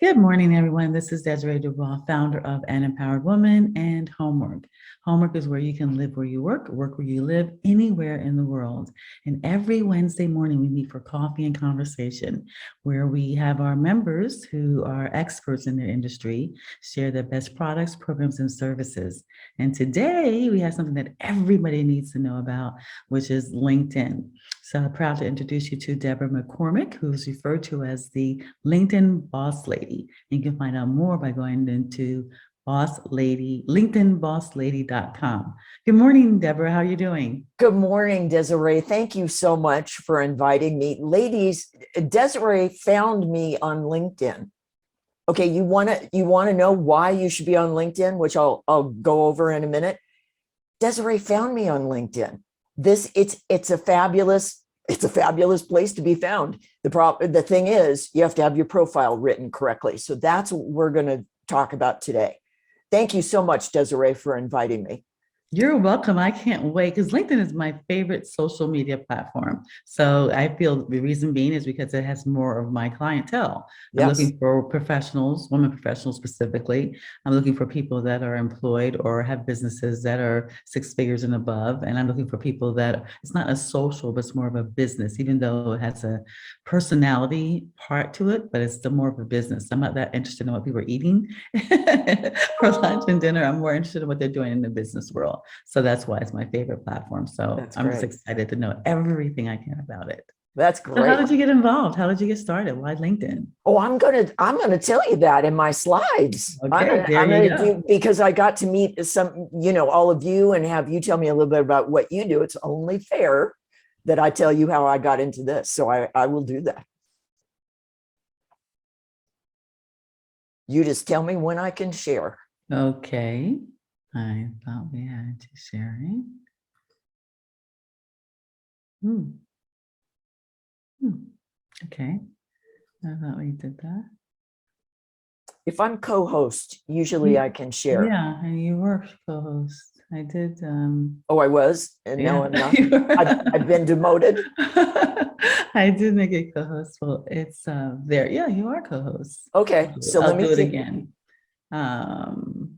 Good morning, everyone. This is Desiree Dubois, founder of An Empowered Woman and Homework. Homework is where you can live where you work where you live, anywhere in the world. And every Wednesday morning, we meet for coffee and conversation, where we have our members who are experts in their industry share their best products, programs, and services. And today, we have something that everybody needs to know about, which is LinkedIn. So I'm proud to introduce you to Deborah McCormick, who's referred to as the LinkedIn Boss Lady. You can find out more by going into LinkedInBossLady.com. Good morning, Deborah. How are you doing? Good morning, Desiree. Thank you so much for inviting me. Ladies, Desiree found me on LinkedIn. Okay, you want to know why you should be on LinkedIn, which I'll go over in a minute. Desiree found me on LinkedIn. It's a fabulous place to be found. The thing is, you have to have your profile written correctly. So that's what we're going to talk about today. Thank you so much, Desiree, for inviting me. You're welcome. I can't wait because LinkedIn is my favorite social media platform. So I feel the reason being is because it has more of my clientele. I'm Yes. looking for professionals, women professionals specifically. I'm looking for people that are employed or have businesses that are six figures and above. And I'm looking for people that it's not a social, but it's more of a business, even though it has a personality part to it, but it's still more of a business. I'm not that interested in what people are eating for lunch and dinner. I'm more interested in what they're doing in the business world. So that's why it's my favorite platform. So That's I'm just great. excited to know everything I can about it. That's So how great. did you get involved? How did you get started? Why LinkedIn? Oh, I'm gonna tell you that in my slides. Okay, there I'm you gonna go. do because I got to meet all of you and have you tell me a little bit about what you do. It's only fair that I tell you how I got into this. So I will do that. You just tell me when I can share. Okay. I thought we had to sharing. Hmm. Hmm. Okay. I thought we did that. If I'm co-host, usually I Ye- can share. Yeah, and you were co-host. I did Oh, I was, and now yeah. I'm not. You I've were- been demoted. I did make it co-host. Well, it's there. Yeah, you are co-host. Okay, so let I'll me do it see. again. Um,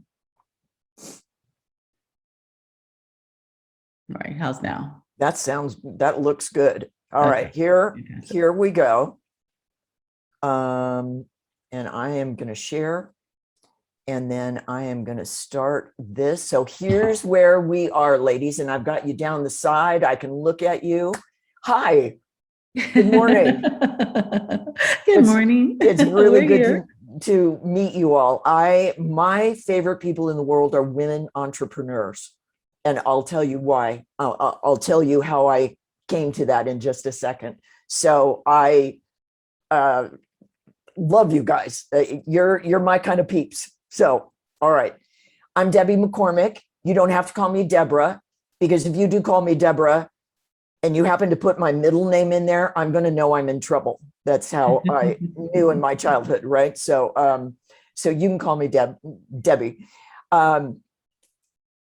right, how's now? That looks good. All right, Okay, here fantastic. here we go. And I am going to share, and then I am going to start this. So here's where we are, ladies, and I've got you down the side. I can look at you. Hi, good morning. Good It's morning. it's really We're good here. to meet you all. My favorite people in the world are women entrepreneurs, and I'll tell you why. I'll tell you how I came to that in just a second. So I uh, love you guys. You're my kind of peeps. So all right, I'm Debbie McCormick. You don't have to call me Deborah, because if you do call me Deborah and you happen to put my middle name in there, I'm going to know I'm in trouble. That's how I knew in my childhood, right? So you can call me Debbie. Um,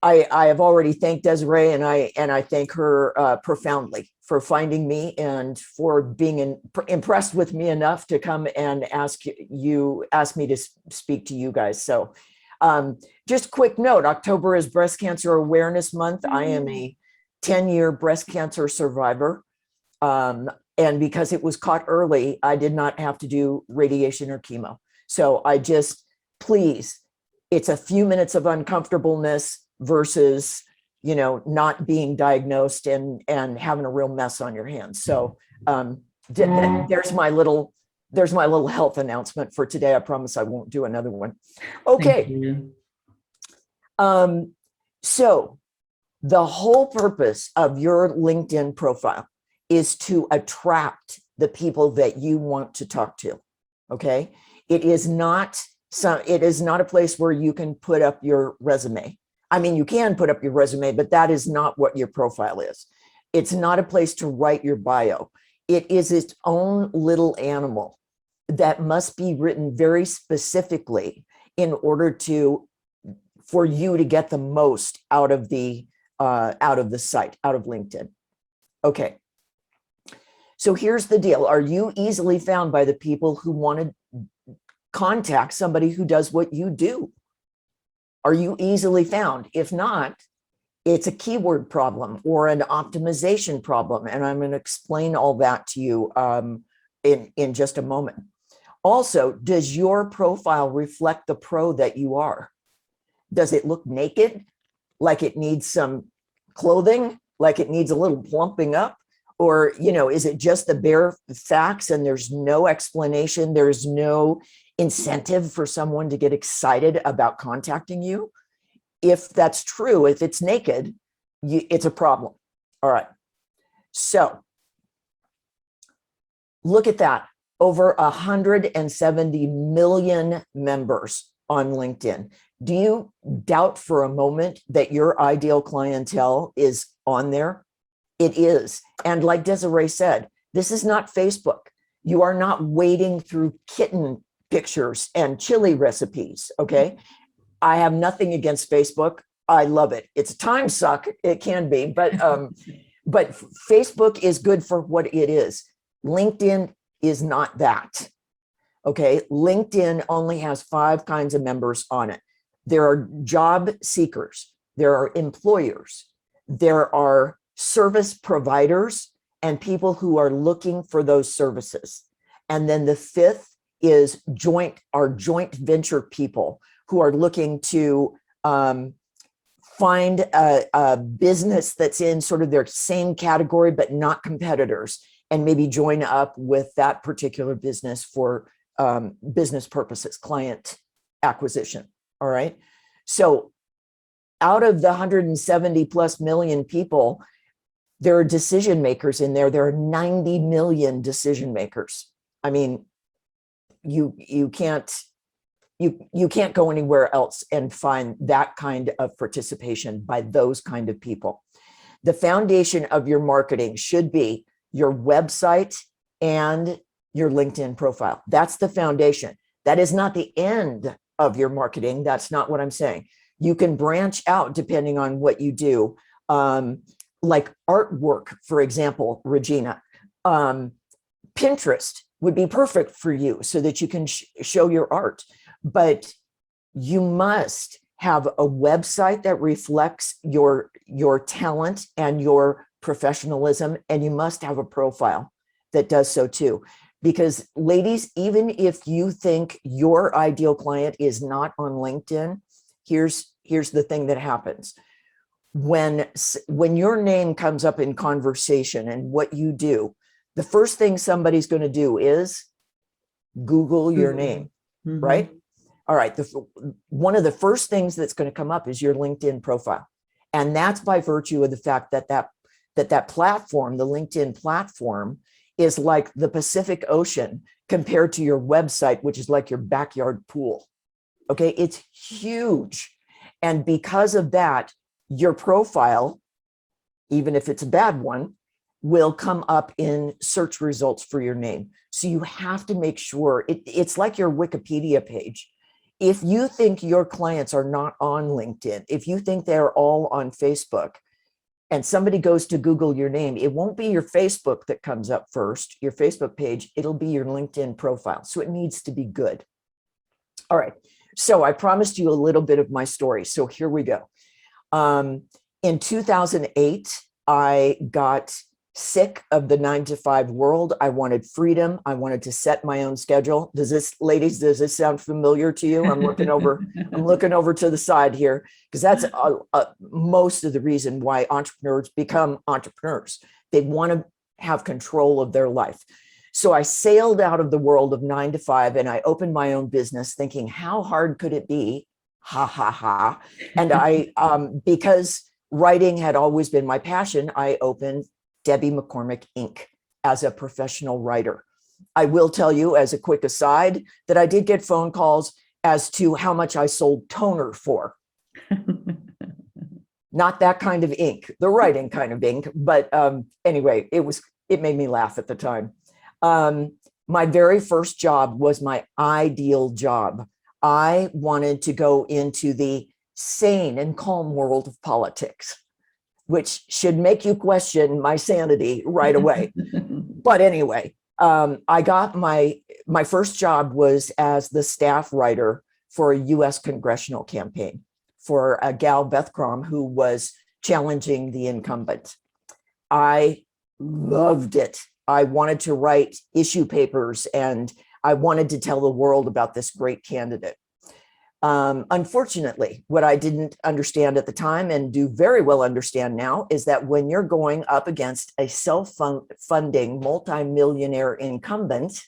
I have already thanked Desiree, and I thank her profoundly for finding me and for being impressed with me enough to come and ask me to speak to you guys. So just a quick note: October is Breast Cancer Awareness Month. I am a 10-year breast cancer survivor. And because it was caught early, I did not have to do radiation or chemo. So please, it's a few minutes of uncomfortableness versus, not being diagnosed and having a real mess on your hands. So there's my little health announcement for today. I promise I won't do another one. Thank Okay. you. So the whole purpose of your LinkedIn profile is to attract the people that you want to talk to. Okay. It is not a place where you can put up your resume. I mean, you can put up your resume, but that is not what your profile is. It's not a place to write your bio. It is its own little animal that must be written very specifically in order for you to get the most out of the site, out of LinkedIn. Okay. So here's the deal. Are you easily found by the people who want to contact somebody who does what you do? Are you easily found? If not, it's a keyword problem or an optimization problem. And I'm going to explain all that to you in just a moment. Also, does your profile reflect the pro that you are? Does it look naked, like it needs some clothing, like it needs a little plumping up? Or, is it just the bare facts and there's no explanation? There's no incentive for someone to get excited about contacting you? If that's true, if it's naked, it's a problem. All right. So look at that. Over 170 million members on LinkedIn. Do you doubt for a moment that your ideal clientele is on there? It is. And like Desiree said, this is not Facebook. You are not wading through kitten pictures and chili recipes, okay? I have nothing against Facebook. I love it. It's a time suck. It can be, but Facebook is good for what it is. LinkedIn is not that, okay? LinkedIn only has 5 kinds of members on it. There are job seekers, there are employers, there are service providers, and people who are looking for those services. And then the 5th is joint venture people who are looking to find a business that's in sort of their same category, but not competitors, and maybe join up with that particular business for business purposes, client acquisition. All right. So out of the 170 plus million people, there are decision makers in there. There are 90 million decision makers. I mean, you can't go anywhere else and find that kind of participation by those kind of people. The foundation of your marketing should be your website and your LinkedIn profile. That's the foundation. That is not the end of your marketing. That's not what I'm saying. You can branch out depending on what you do. Like artwork, for example, Regina, Pinterest would be perfect for you so that you can show your art. But you must have a website that reflects your talent and your professionalism, and you must have a profile that does so too. Because ladies, even if you think your ideal client is not on LinkedIn, here's the thing that happens. When your name comes up in conversation and what you do, the first thing somebody's going to do is Google your name, right? All right. One of the first things that's going to come up is your LinkedIn profile. And that's by virtue of the fact that platform, the LinkedIn platform, is like the Pacific Ocean compared to your website, which is like your backyard pool. Okay. It's huge. And because of that, your profile, even if it's a bad one, will come up in search results for your name. So you have to make sure it's like your Wikipedia page. If you think your clients are not on LinkedIn, if you think they're all on Facebook, and somebody goes to Google your name, it won't be your Facebook that comes up first, your Facebook page, it'll be your LinkedIn profile. So it needs to be good. All right. So I promised you a little bit of my story. So here we go. In 2008, I got sick of the 9-to-5 world. I wanted freedom. I wanted to set my own schedule. Does this sound familiar to you? I'm looking over to the side here, because that's most of the reason why entrepreneurs become entrepreneurs. They want to have control of their life. So I sailed out of the world of 9-to-5 and I opened my own business thinking, how hard could it be? Ha, ha, ha. And I, because writing had always been my passion, I opened Debbie McCormick Inc. as a professional writer. I will tell you as a quick aside that I did get phone calls as to how much I sold toner for. Not that kind of ink, the writing kind of ink. But anyway, it made me laugh at the time. My very first job was my ideal job. I wanted to go into the sane and calm world of politics, which should make you question my sanity right away. But anyway, I got my my first job was as the staff writer for a US congressional campaign for a gal, Beth Crom, who was challenging the incumbent. I loved it. I wanted to write issue papers and I wanted to tell the world about this great candidate. Unfortunately, what I didn't understand at the time and do very well understand now is that when you're going up against a self-funding multimillionaire incumbent,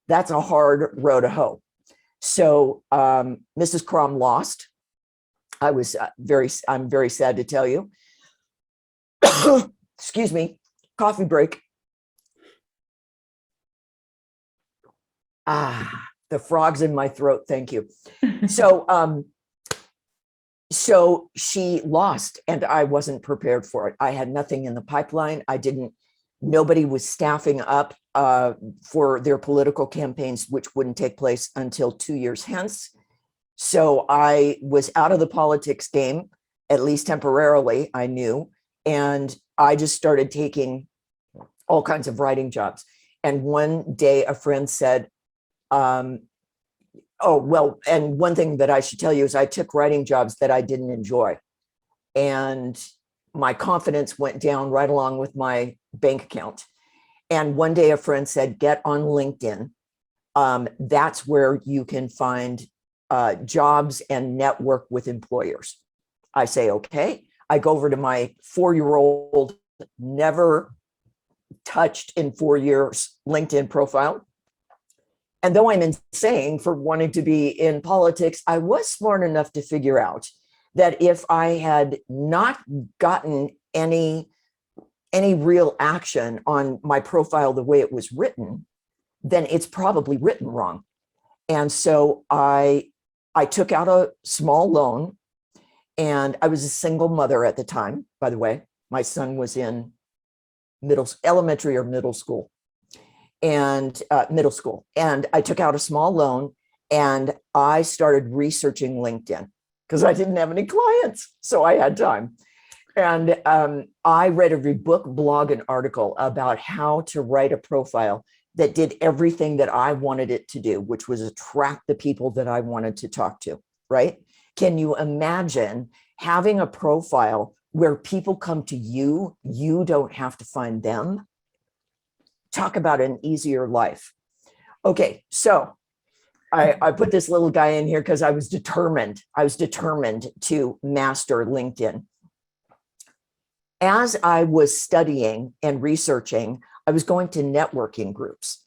that's a hard row to hoe. So Mrs. Crom lost. I'm very sad to tell you. Excuse me, coffee break. The frog's in my throat. Thank you. So, so she lost and I wasn't prepared for it. I had nothing in the pipeline. Nobody was staffing up for their political campaigns, which wouldn't take place until 2 years hence. So I was out of the politics game, at least temporarily, I knew. And I just started taking all kinds of writing jobs. And one day a friend said, oh, well, and one thing that I should tell you is I took writing jobs that I didn't enjoy. And my confidence went down right along with my bank account. And one day a friend said, get on LinkedIn. That's where you can find jobs and network with employers. I say, okay. I go over to my 4-year-old, never touched in 4 years LinkedIn profile. And though I'm insane for wanting to be in politics, I was smart enough to figure out that if I had not gotten any real action on my profile the way it was written, then it's probably written wrong. And so I took out a small loan, and I was a single mother at the time, by the way. My son was in elementary or middle school. And middle school. And I took out a small loan and I started researching LinkedIn because I didn't have any clients. So I had time. And I read every book, blog, and article about how to write a profile that did everything that I wanted it to do, which was attract the people that I wanted to talk to, right? Can you imagine having a profile where people come to you, you don't have to find them? Talk about an easier life. Okay, so I put this little guy in here because I was determined. I was determined to master LinkedIn. As I was studying and researching, I was going to networking groups,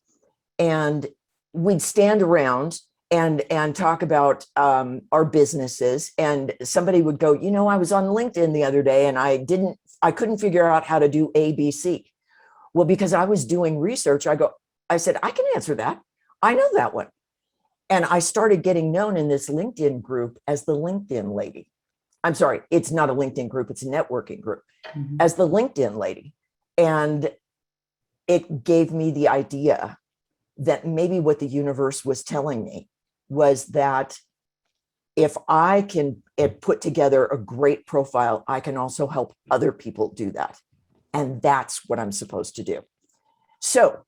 and we'd stand around and talk about our businesses. And somebody would go, you know, I was on LinkedIn the other day and I couldn't figure out how to do ABC. Well, because I was doing research, I said, I can answer that. I know that one. And I started getting known in this LinkedIn group as the LinkedIn lady. I'm sorry, it's not a LinkedIn group, it's a networking group, as the LinkedIn lady. And it gave me the idea that maybe what the universe was telling me was that if I can put together a great profile, I can also help other people do that. And that's what I'm supposed to do. So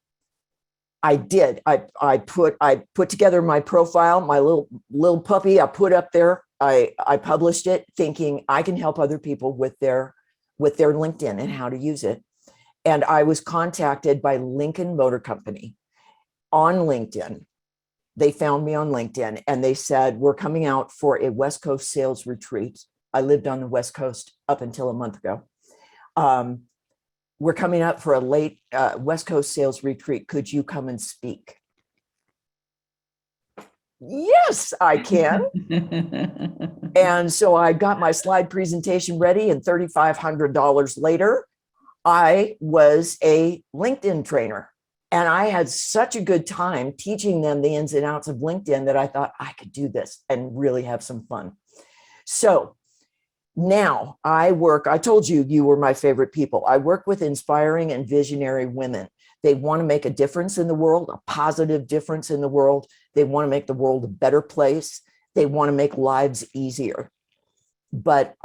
I did. I put together my profile, my little puppy. I put up there. I published it, thinking I can help other people with their LinkedIn and how to use it. And I was contacted by Lincoln Motor Company on LinkedIn. They found me on LinkedIn and they said, we're coming out for a West Coast sales retreat. I lived on the West Coast up until a month ago. We're coming up for a late West Coast sales retreat. Could you come and speak? Yes, I can. And so I got my slide presentation ready, and $3,500 later, I was a LinkedIn trainer. And I had such a good time teaching them the ins and outs of LinkedIn that I thought I could do this and really have some fun. So now I told you, you were my favorite people. I work with inspiring and visionary women. They want to make a difference in the world, a positive difference in the world. They want to make the world a better place. They want to make lives easier. But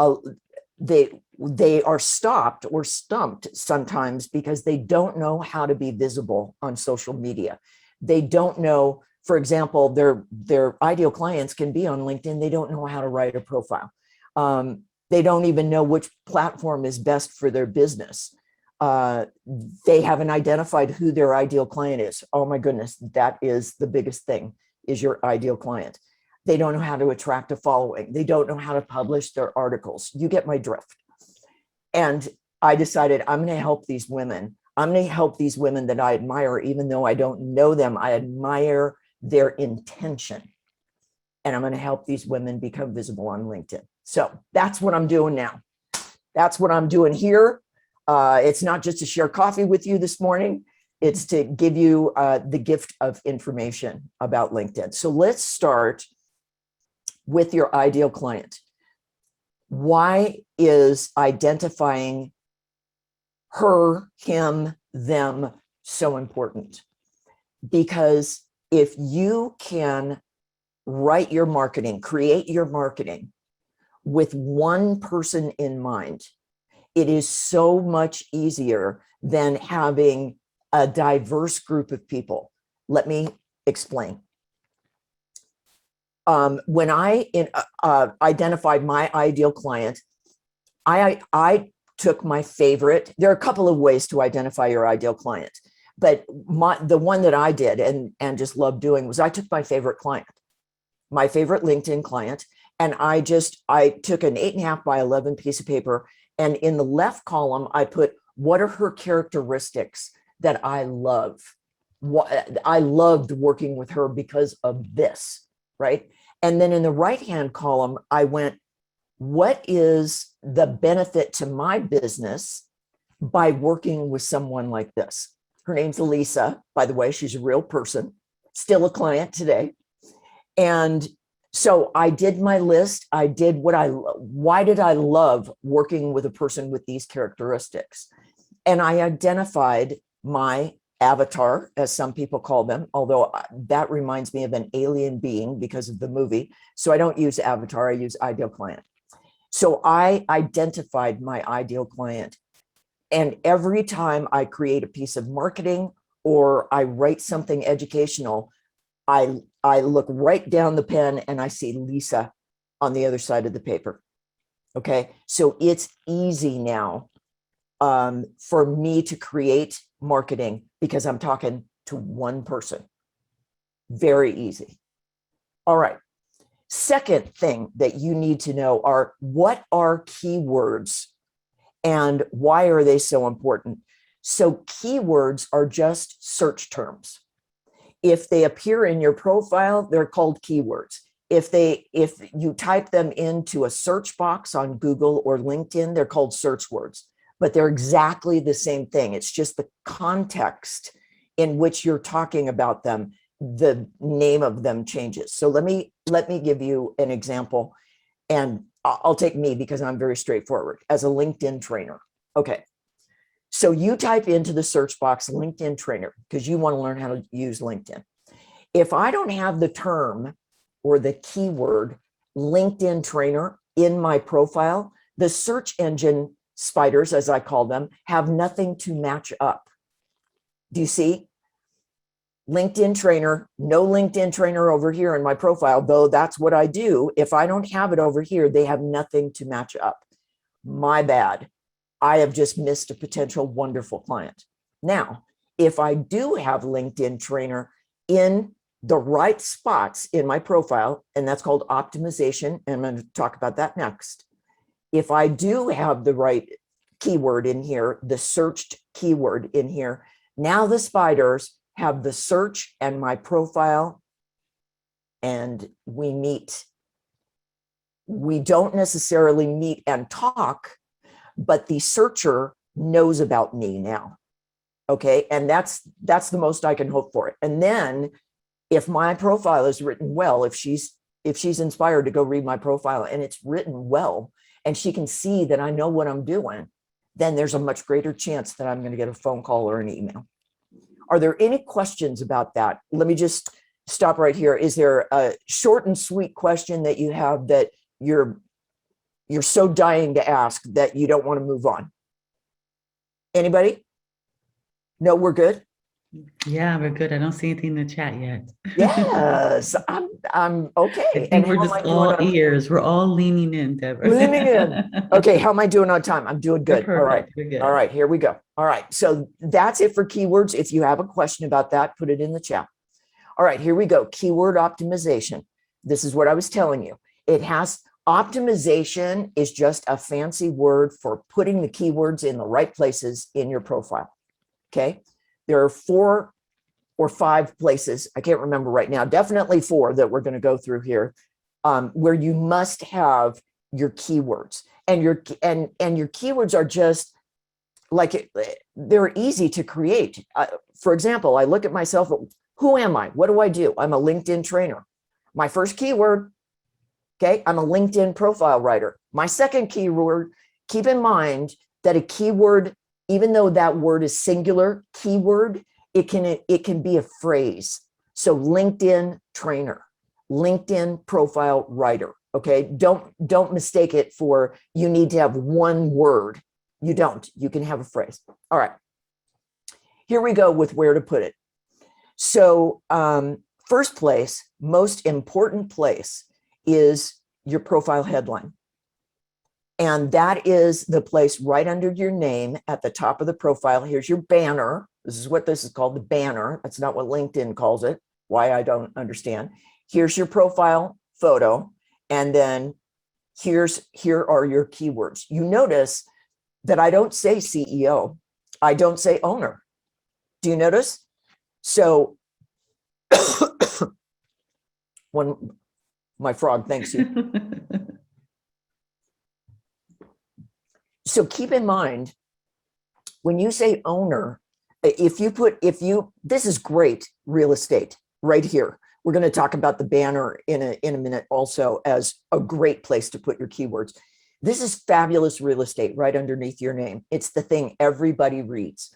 they are stopped or stumped sometimes because they don't know how to be visible on social media. They don't know, for example, their ideal clients can be on LinkedIn. They don't know how to write a profile. They don't even know which platform is best for their business. They haven't identified who their ideal client is. Oh my goodness, that is the biggest thing, is your ideal client. They don't know how to attract a following. They don't know how to publish their articles. You get my drift. And I decided I'm going to help these women. I'm going to help these women that I admire, even though I don't know them. I admire their intention. And I'm going to help these women become visible on LinkedIn. So that's what I'm doing now. That's what I'm doing here. It's not just to share coffee with you this morning. It's to give you the gift of information about LinkedIn. So let's start with your ideal client. Why is identifying her, him, them so important? Because if you can write your marketing, create your marketing with one person in mind, it is so much easier than having a diverse group of people. Let me explain. When I identified my ideal client, I took my favorite. There are a couple of ways to identify your ideal client, but the one that I did and just loved doing was I took my favorite client, my favorite LinkedIn client, and I took an 8.5 by 11 piece of paper, and in the left column I put, what are her characteristics that I love? What I loved working with her because of this, right? And then in the right-hand column, I went, what is the benefit to my business by working with someone like this? Her name's Elisa, by the way. She's a real person, still a client today. And so I did my list. I did why did I love working with a person with these characteristics? And I identified my avatar, as some people call them, although that reminds me of an alien being because of the movie. So I don't use avatar, I use ideal client. So I identified my ideal client. And every time I create a piece of marketing or I write something educational, I look right down the pen and I see Lisa on the other side of the paper. Okay, so it's easy now for me to create marketing because I'm talking to one person. Very easy. All right. Second thing that you need to know are, what are keywords and why are they so important? So keywords are just search terms. If they appear in your profile, they're called keywords. If you type them into a search box on Google or LinkedIn, they're called search words, but they're exactly the same thing. It's just the context in which you're talking about them, the name of them changes. So let me give you an example, and I'll take me because I'm very straightforward as a LinkedIn trainer. Okay. So you type into the search box LinkedIn trainer because you want to learn how to use LinkedIn. If I don't have the term or the keyword LinkedIn trainer in my profile, the search engine spiders, as I call them, have nothing to match up. Do you see? LinkedIn trainer, no LinkedIn trainer over here in my profile, though that's what I do. If I don't have it over here, they have nothing to match up. My bad. I have just missed a potential wonderful client. Now, if I do have LinkedIn trainer in the right spots in my profile, and that's called optimization, and I'm going to talk about that next. If I do have the right keyword in here, the searched keyword in here, now the spiders have the search and my profile, and we meet. We don't necessarily meet and talk, but the searcher knows about me now. Okay. And that's the most I can hope for it. And then if my profile is written well, if she's inspired to go read my profile and it's written well, and she can see that I know what I'm doing, then there's a much greater chance that I'm going to get a phone call or an email. Are there any questions about that? Let me just stop right here. Is there a short and sweet question that you have that you're so dying to ask that you don't want to move on? Anybody? No, we're good. Yeah, we're good. I don't see anything in the chat yet. Yes, I'm I okay. And think we're how am just I doing all on ears. We're all leaning in, Deborah. leaning in? Okay, how am I doing on time? I'm doing You're good. All right. perfect. We're All good. right, here we go. All right. So that's it for keywords. If you have a question about that, put it in the chat. All right, here we go. Keyword optimization. This is what I was telling you. It has optimization is just a fancy word for putting the keywords in the right places in your profile. Okay. There are 4 or 5 places, I can't remember right now, definitely 4 that we're going to go through here, where you must have your keywords. And your keywords are just like they're easy to create. For example, I look at myself, who am I? What do? I'm a LinkedIn trainer. My first keyword, okay, I'm a LinkedIn profile writer. My second keyword, keep in mind that a keyword, even though that word is singular, keyword, it can be a phrase. So LinkedIn trainer, LinkedIn profile writer. Okay, don't mistake it for you need to have one word. You don't. You can have a phrase. All right. Here we go with where to put it. So first place, most important place is your profile headline. And that is the place right under your name at the top of the profile. Here's your banner. This is what this is called, the banner. That's not what LinkedIn calls it. Why, I don't understand. Here's your profile photo. And then here are your keywords. You notice that I don't say CEO. I don't say owner. Do you notice? So when my frog thanks you. So keep in mind, when you say owner, this is great real estate right here. We're going to talk about the banner in a minute also as a great place to put your keywords. This is fabulous real estate right underneath your name. It's the thing everybody reads.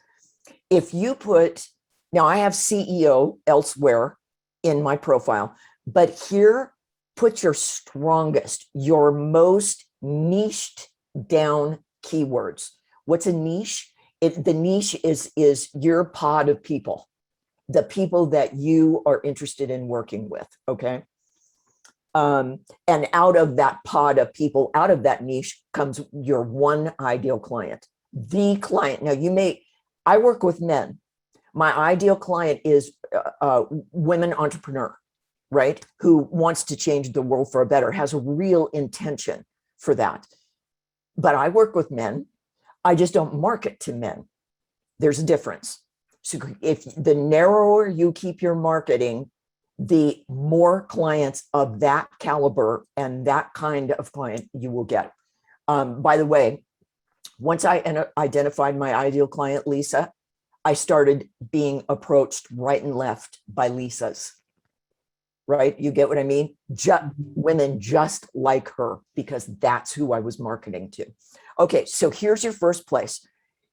If you put, now I have CEO elsewhere in my profile, but here, put your strongest, your most niched down keywords. What's a niche? The niche is your pod of people, the people that you are interested in working with. Okay. And out of that pod of people, out of that niche comes your one ideal client, the client. Now I work with men. My ideal client is a women entrepreneur, right? Who wants to change the world for a better, has a real intention for that. But I work with men. I just don't market to men. There's a difference. So if the narrower you keep your marketing, the more clients of that caliber and that kind of client you will get. By the way, once I identified my ideal client, Lisa, I started being approached right and left by Lisas, right? You get what I mean? Women just like her, because that's who I was marketing to. Okay, so here's your first place.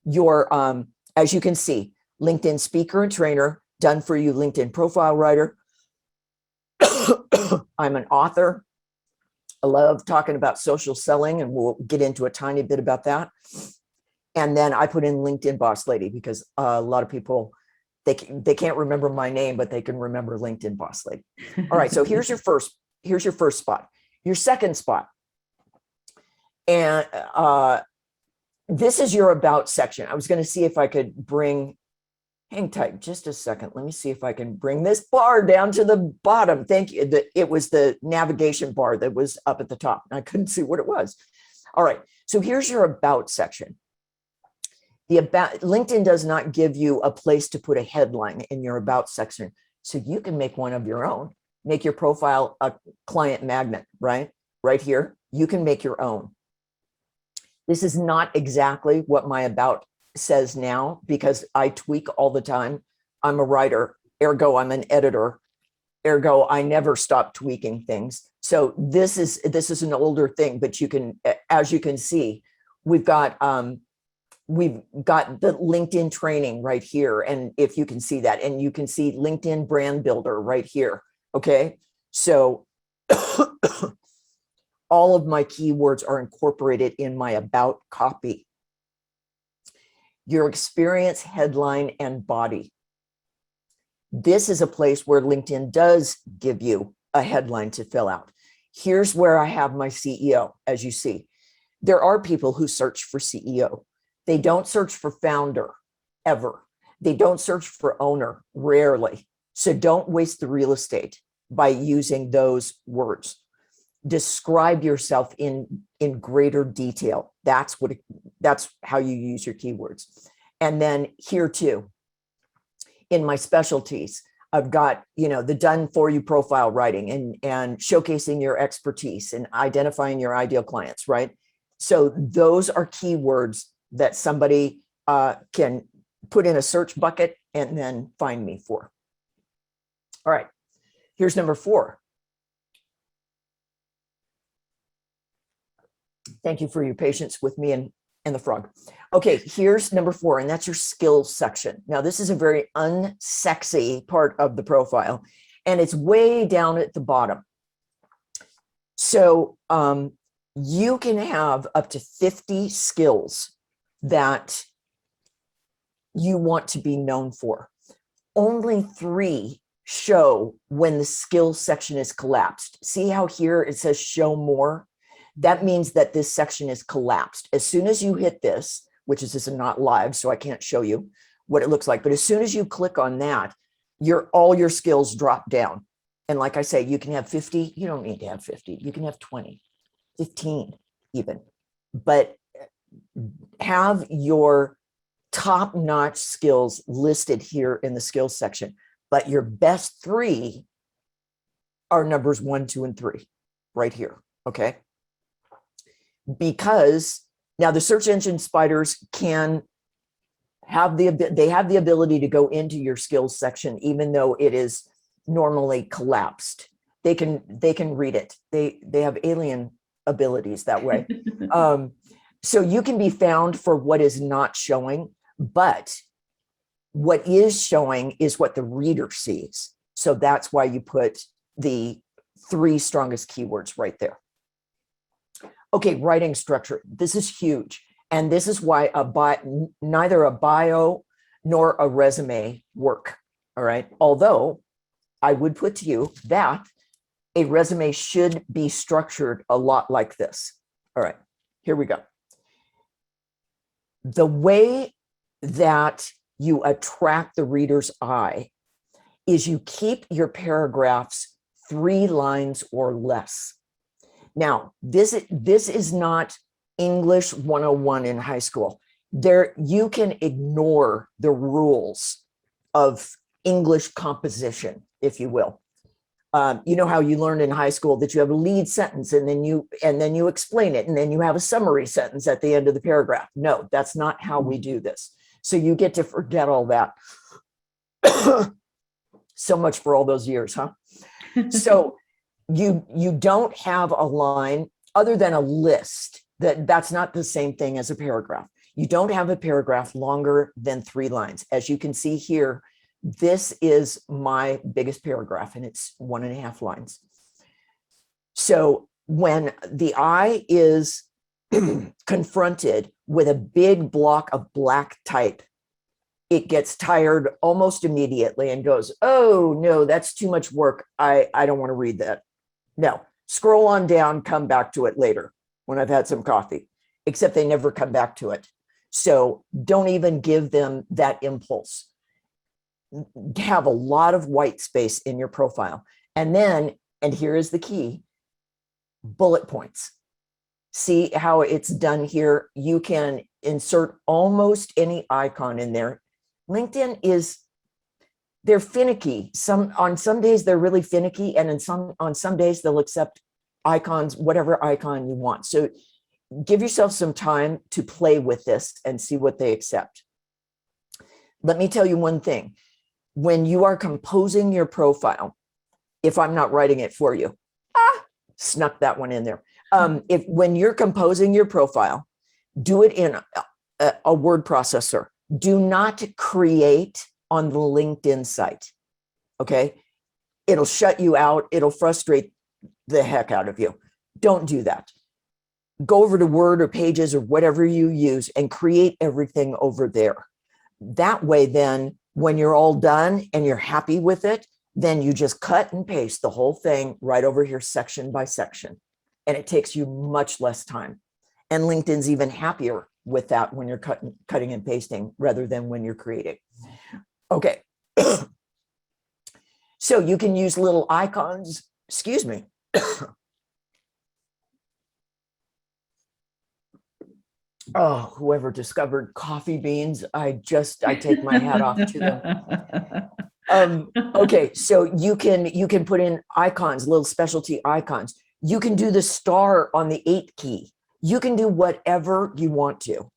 Your, as you can see, LinkedIn speaker and trainer, done for you, LinkedIn profile writer. I'm an author. I love talking about social selling, and we'll get into a tiny bit about that. And then I put in LinkedIn boss lady, because a lot of people, they can't remember my name, but they can remember LinkedIn boss lady. All right, so here's your first spot. Your second spot, and this is your about section. I was going to see if I could hang tight just a second. Let me see if I can bring this bar down to the bottom. Thank you. It was the navigation bar that was up at the top. I couldn't see what it was. All right, so here's your about section. LinkedIn does not give you a place to put a headline in your about section. So you can make one of your own. Make your profile a client magnet, right? Right here, you can make your own. This is not exactly what my about says now, because I tweak all the time. I'm a writer, ergo I'm an editor, ergo I never stop tweaking things. So this is an older thing, but you can, as you can see, we've got the LinkedIn training right here. And if you can see that, and you can see LinkedIn brand builder right here. Okay. So all of my keywords are incorporated in my about copy. Your experience, headline, and body. This is a place where LinkedIn does give you a headline to fill out. Here's where I have my CEO, as you see. There are people who search for CEO. They don't search for founder, ever. They don't search for owner, rarely. So don't waste the real estate by using those words. Describe yourself in greater detail. That's how you use your keywords. And then here too, in my specialties, I've got, the done for you profile writing and showcasing your expertise and identifying your ideal clients, right? So those are keywords that somebody can put in a search bucket and then find me for. All right, here's number 4. Thank you for your patience with me and the frog. Okay, here's number 4, and that's your skills section. Now, this is a very unsexy part of the profile, and it's way down at the bottom. So you can have up to 50 skills that you want to be known for. Only 3 show when the skills section is collapsed. See how here it says show more? That means that this section is collapsed. As soon as you hit this, which is not live, so I can't show you what it looks like, but as soon as you click on that, all your skills drop down. And like I say, you can have 50. You don't need to have 50. You can have 20, 15 even. But have your top-notch skills listed here in the skills section. But your best 3 are numbers 1, 2, and 3 right here, okay? Because now the search engine spiders can have the ability to go into your skills section, even though it is normally collapsed. They can read it. They have alien abilities that way. So you can be found for what is not showing, but what is showing is what the reader sees. So that's why you put the 3 strongest keywords right there. Okay, writing structure. This is huge. And this is why neither a bio nor a resume work. All right. Although I would put to you that a resume should be structured a lot like this. All right, here we go. The way that you attract the reader's eye is you keep your paragraphs 3 lines or less. Now, this is not English 101 in high school. You can ignore the rules of English composition, if you will. You know how you learned in high school that you have a lead sentence and then you explain it and then you have a summary sentence at the end of the paragraph. No, that's not how we do this. So you get to forget all that. So much for all those years, huh? So you don't have a line other than a list. That's not the same thing as a paragraph. You don't have a paragraph longer than 3 lines. As you can see here, this is my biggest paragraph and it's 1.5 lines. So when the eye is confronted with a big block of black type, it gets tired almost immediately and goes, oh no, that's too much work. I don't want to read that. No, scroll on down, come back to it later when I've had some coffee, except they never come back to it. So don't even give them that impulse. Have a lot of white space in your profile. And here is the key, bullet points. See how it's done here? You can insert almost any icon in there. LinkedIn they're finicky. On some days they're really finicky, and on some days they'll accept icons, whatever icon you want. So give yourself some time to play with this and see what they accept. Let me tell you one thing. When you are composing your profile, if I'm not writing it for you, snuck that one in there. When you're composing your profile, do it in a word processor. Do not create on the LinkedIn site. Okay. It'll shut you out. It'll frustrate the heck out of you. Don't do that. Go over to Word or Pages or whatever you use and create everything over there. That way, then When you're all done and you're happy with it, then you just cut and paste the whole thing right over here, section by section. And it takes you much less time. And LinkedIn's even happier with that when you're cutting and pasting rather than when you're creating. Okay. So you can use little icons, excuse me. Oh, whoever discovered coffee beans, I take my hat off to them. Okay, so you can put in icons, little specialty icons. You can do the star on the 8 key. You can do whatever you want to.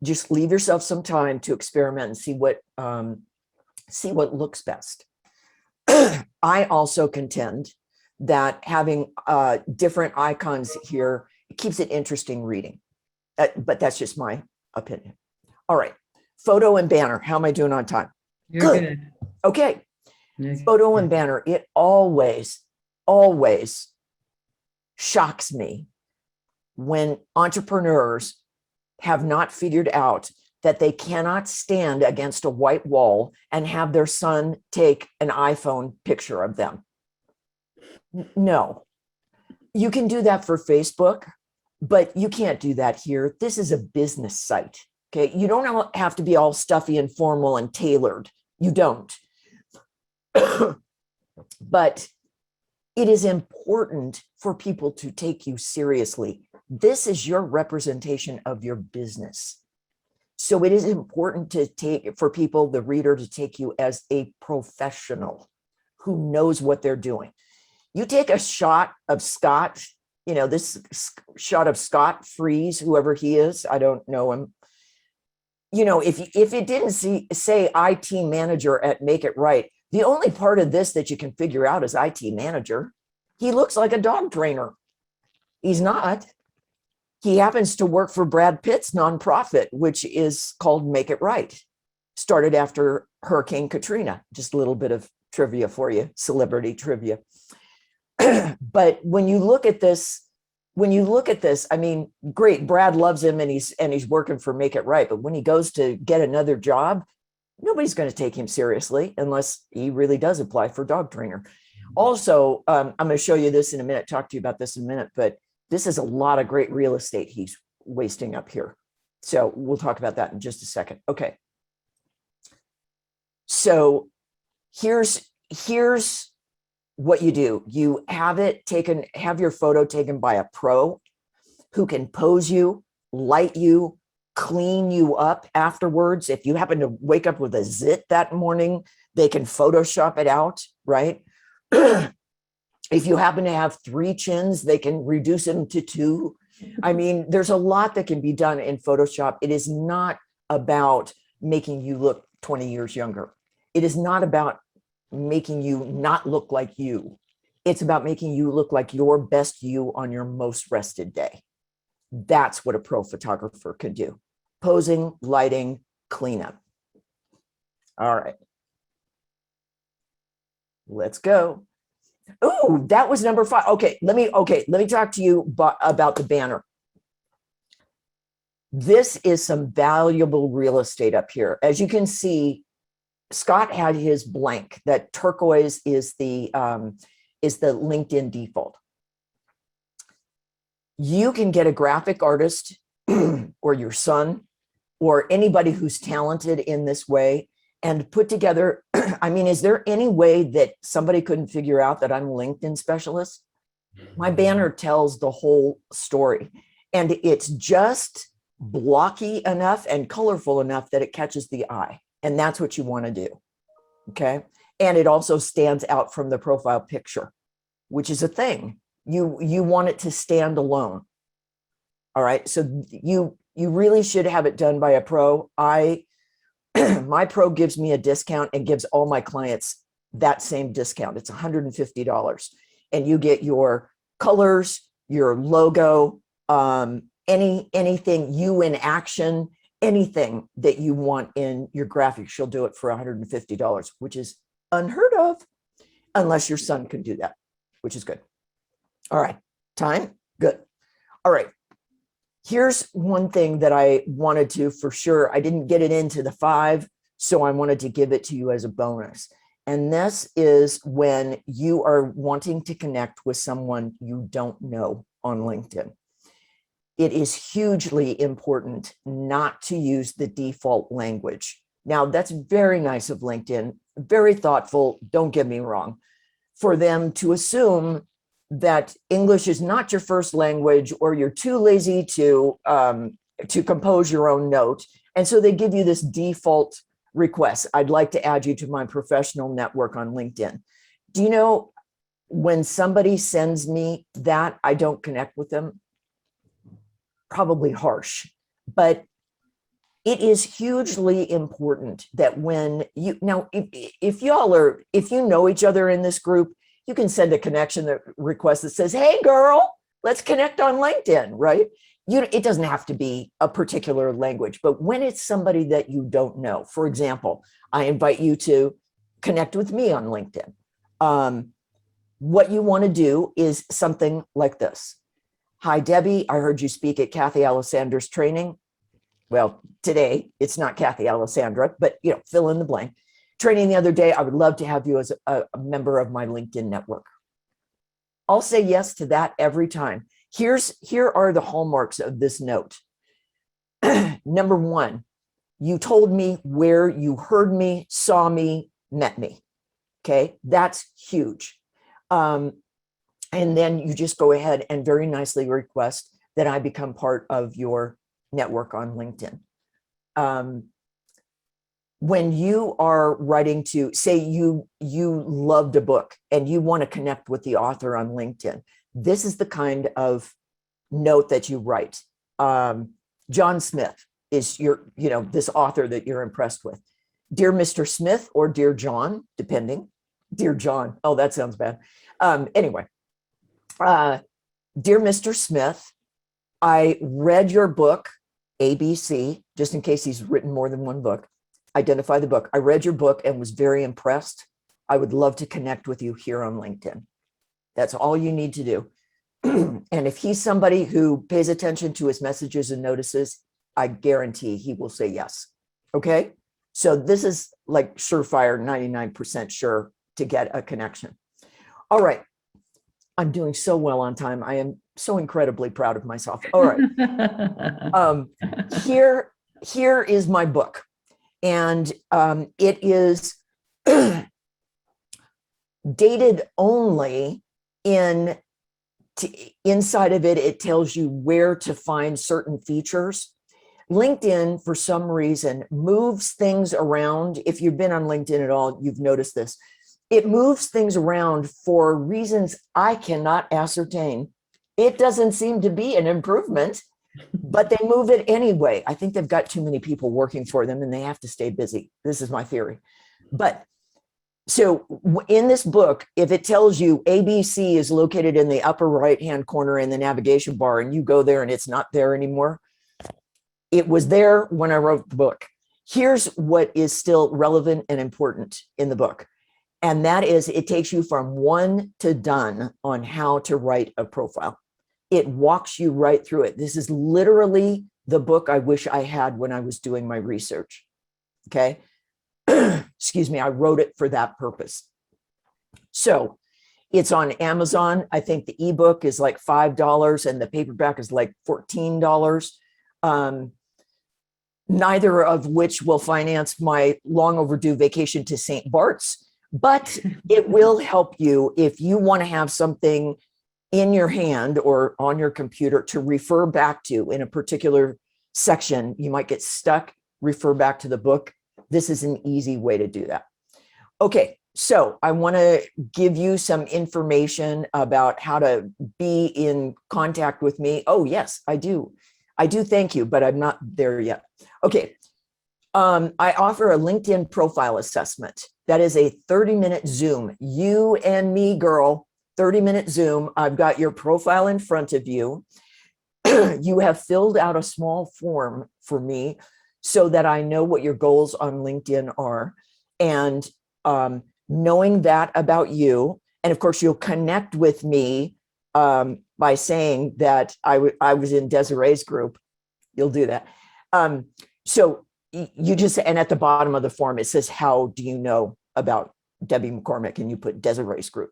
Just leave yourself some time to experiment and see what looks best. I also contend that having different icons here keeps it interesting reading. But that's just my opinion. All right, photo and banner. How am I doing on time? You're good. Okay. You're Photo good. and banner. It always shocks me when entrepreneurs have not figured out that they cannot stand against a white wall and have their son take an iPhone picture of them. No, you can do that for Facebook, but you can't do that here. This is a business site. Okay. You don't have to be all stuffy and formal and tailored. You don't. But it is important for people to take you seriously. This is your representation of your business. So it is important for people, the reader, to take you as a professional who knows what they're doing. You take a shot of Scott, this shot of Scott Freeze, whoever he is, I don't know him. If it didn't say IT manager at Make It Right, the only part of this that you can figure out is IT manager. He looks like a dog trainer. He's not. He happens to work for Brad Pitt's nonprofit, which is called Make It Right. Started after Hurricane Katrina. Just a little bit of trivia for you, celebrity trivia. But when you look at this, I mean, great, Brad loves him and he's working for Make It Right. But when he goes to get another job, nobody's going to take him seriously unless he really does apply for dog trainer. Also, I'm going to show you this in a minute, talk to you about this in a minute, but this is a lot of great real estate he's wasting up here. So we'll talk about that in just a second. Okay. So here's what you do. You have your photo taken by a pro who can pose you, light you, clean you up afterwards. If you happen to wake up with a zit that morning, they can Photoshop it out, right? If you happen to have 3 chins, they can reduce them to 2. I mean, there's a lot that can be done in Photoshop. It is not about making you look 20 years younger. It is not about making you not look like you. It's about making you look like your best you on your most rested day. That's what a pro photographer can do. Posing, lighting, cleanup. All right. Let's go. Oh, that was number 5. Okay, let me talk to you about the banner. This is some valuable real estate up here. As you can see, Scott had his blank. That turquoise is the LinkedIn default. You can get a graphic artist or your son or anybody who's talented in this way and put together. I mean, is there any way that somebody couldn't figure out that I'm a LinkedIn specialist? My banner tells the whole story, and it's just blocky enough and colorful enough that it catches the eye. And that's what you want to do. Okay. And it also stands out from the profile picture, which is a thing. You want it to stand alone. All right. So you really should have it done by a pro. My pro gives me a discount and gives all my clients that same discount. It's $150. And you get your colors, your logo, anything, you in action, anything that you want in your graphics, she'll do it for $150, which is unheard of unless your son can do that, which is good. All right. Time? Good. All right. Here's one thing that I wanted to, for sure, I didn't get it into the 5, So I wanted to give it to you as a bonus. And this is when you are wanting to connect with someone you don't know on LinkedIn. It is hugely important not to use the default language. Now, that's very nice of LinkedIn, very thoughtful, don't get me wrong, for them to assume that English is not your first language or you're too lazy to compose your own note. And so they give you this default request. I'd like to add you to my professional network on LinkedIn. Do you know when somebody sends me that, I don't connect with them? Probably harsh, but it is hugely important that when you, now, if you know each other in this group, you can send a connection request that says, hey girl, let's connect on LinkedIn, right? It doesn't have to be a particular language, but when it's somebody that you don't know, for example, I invite you to connect with me on LinkedIn. What you want to do is something like this. Hi, Debbie, I heard you speak at Kathy Alessandra's training. Well, today it's not Kathy Alessandra, but fill in the blank. Training the other day, I would love to have you as a member of my LinkedIn network. I'll say yes to that every time. Here are the hallmarks of this note. Number one, you told me where you heard me, saw me, met me. Okay, that's huge. And then you just go ahead and very nicely request that I become part of your network on LinkedIn. When you are writing to, say you loved a book and you want to connect with the author on LinkedIn, this is the kind of note that you write. John Smith is this author that you're impressed with. Dear Mr. Smith or Dear John, depending. Dear John, oh, that sounds bad. Anyway, Dear Mr. Smith, I read your book, ABC, just in case he's written more than one book. Identify the book. I read your book and was very impressed. I would love to connect with you here on LinkedIn. That's all you need to do. And if he's somebody who pays attention to his messages and notices, I guarantee he will say yes. Okay. So this is like surefire, 99% sure to get a connection. All right. I'm doing so well on time. I am so incredibly proud of myself. All right. Here is my book. And it is dated only inside of it. It tells you where to find certain features. LinkedIn, for some reason, moves things around. If you've been on LinkedIn at all, you've noticed this. It moves things around for reasons I cannot ascertain. It doesn't seem to be an improvement, but they move it anyway. I think they've got too many people working for them and they have to stay busy. This is my theory. But so in this book, if it tells you ABC is located in the upper right-hand corner in the navigation bar and you go there and it's not there anymore, it was there when I wrote the book. Here's what is still relevant and important in the book. And that is, it takes you from 1 to done on how to write a profile. It walks you right through it. This is literally the book I wish I had when I was doing my research. Okay. Excuse me. I wrote it for that purpose. So it's on Amazon. I think the ebook is like $5 and the paperback is like $14. Neither of which will finance my long overdue vacation to St. Bart's, but it will help you if you want to have something in your hand or on your computer to refer back to in a particular section. You might get stuck, refer back to the book. This is an easy way to do that. Okay, so I want to give you some information about how to be in contact with me. Oh, yes, I do. I do thank you, but I'm not there yet. Okay, I offer a LinkedIn profile assessment. That is a 30-minute Zoom. You and me, girl, 30-minute Zoom. I've got your profile in front of you. You have filled out a small form for me so that I know what your goals on LinkedIn are. And knowing that about you, and of course, you'll connect with me by saying that I was in Desiree's group. You'll do that. So you just, and at the bottom of the form, it says, how do you know about Debbie McCormick? And you put Desiree's group.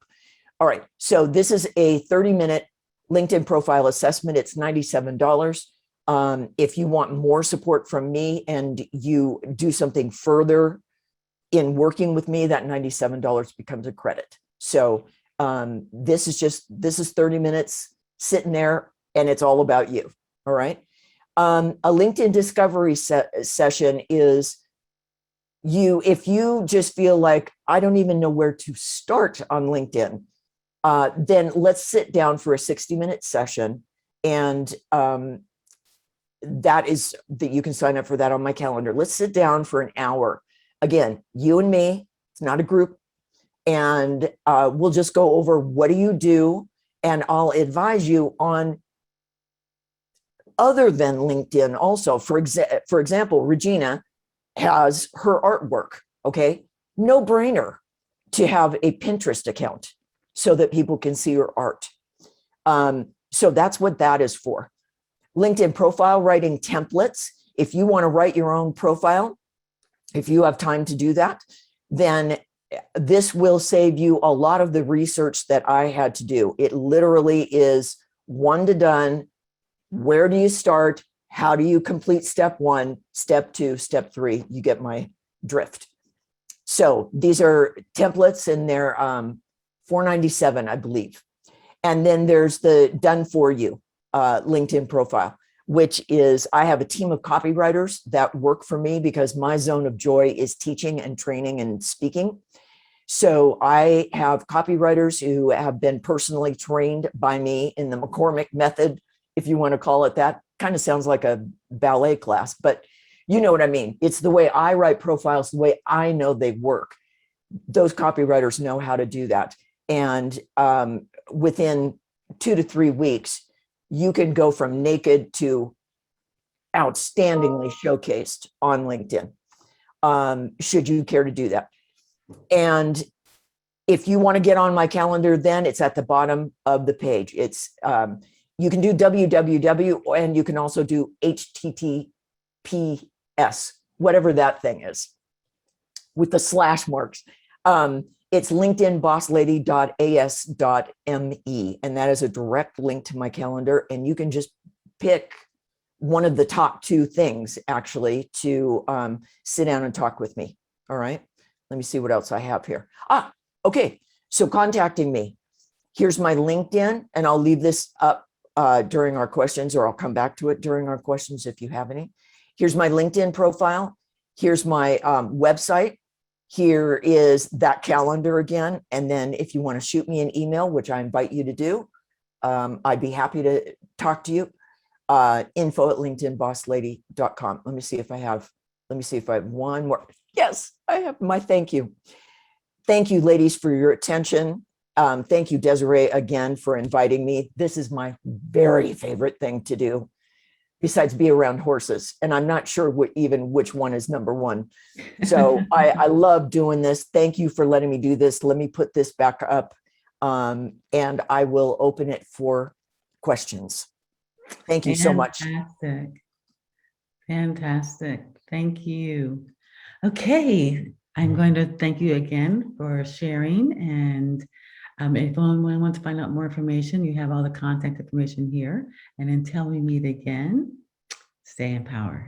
All right. So this is a 30-minute LinkedIn profile assessment. It's $97. If you want more support from me and you do something further in working with me, that $97 becomes a credit. So this is 30 minutes sitting there, and it's all about you. All right. A LinkedIn discovery session is if you just feel like, I don't even know where to start on LinkedIn, then let's sit down for a 60-minute session. And that you can sign up for that on my calendar. Let's sit down for an hour. Again, you and me, it's not a group. And we'll just go over, what do you do? And I'll advise you on other than LinkedIn also. For example, Regina has her artwork, okay? No brainer to have a Pinterest account so that people can see your art. So that's what that is for. LinkedIn profile writing templates. If you want to write your own profile, if you have time to do that, then this will save you a lot of the research that I had to do. It literally is one to done. Where do you start? How do you complete step 1, step 2, step 3? You get my drift. So these are templates, and they're $4.97, I believe. And then there's the done for you LinkedIn profile, which is, I have a team of copywriters that work for me because my zone of joy is teaching and training and speaking. So I have copywriters who have been personally trained by me in the McCormick method, if you want to call it that. Kind of sounds like a ballet class, but you know what I mean. It's the way I write profiles, the way I know they work. Those copywriters know how to do that. And within 2 to 3 weeks, you can go from naked to outstandingly showcased on LinkedIn, should you care to do that. And if you want to get on my calendar, then it's at the bottom of the page. It's you can do www, and you can also do HTTPS, whatever that thing is, with the slash marks. It's linkedinbosslady.as.me, and that is a direct link to my calendar. And you can just pick one of the top 2 things, actually, to sit down and talk with me. All right. Let me see what else I have here. Okay. So contacting me. Here's my LinkedIn, and I'll leave this up during our questions, or I'll come back to it during our questions if you have any. Here's my LinkedIn profile. Here's my website. Here is that calendar again. And then if you want to shoot me an email, which I invite you to do, I'd be happy to talk to you. info@linkedinbosslady.com. Let me see if I have one more. Yes, I have my thank you. Thank you, ladies, for your attention. Thank you, Desiree, again, for inviting me. This is my very favorite thing to do, besides be around horses. And I'm not sure which one is number 1. So I love doing this. Thank you for letting me do this. Let me put this back up, and I will open it for questions. Thank you so much. Fantastic. Thank you. Okay. I'm going to thank you again for sharing. And if anyone wants to find out more information, you have all the contact information here. And until we meet again, stay empowered.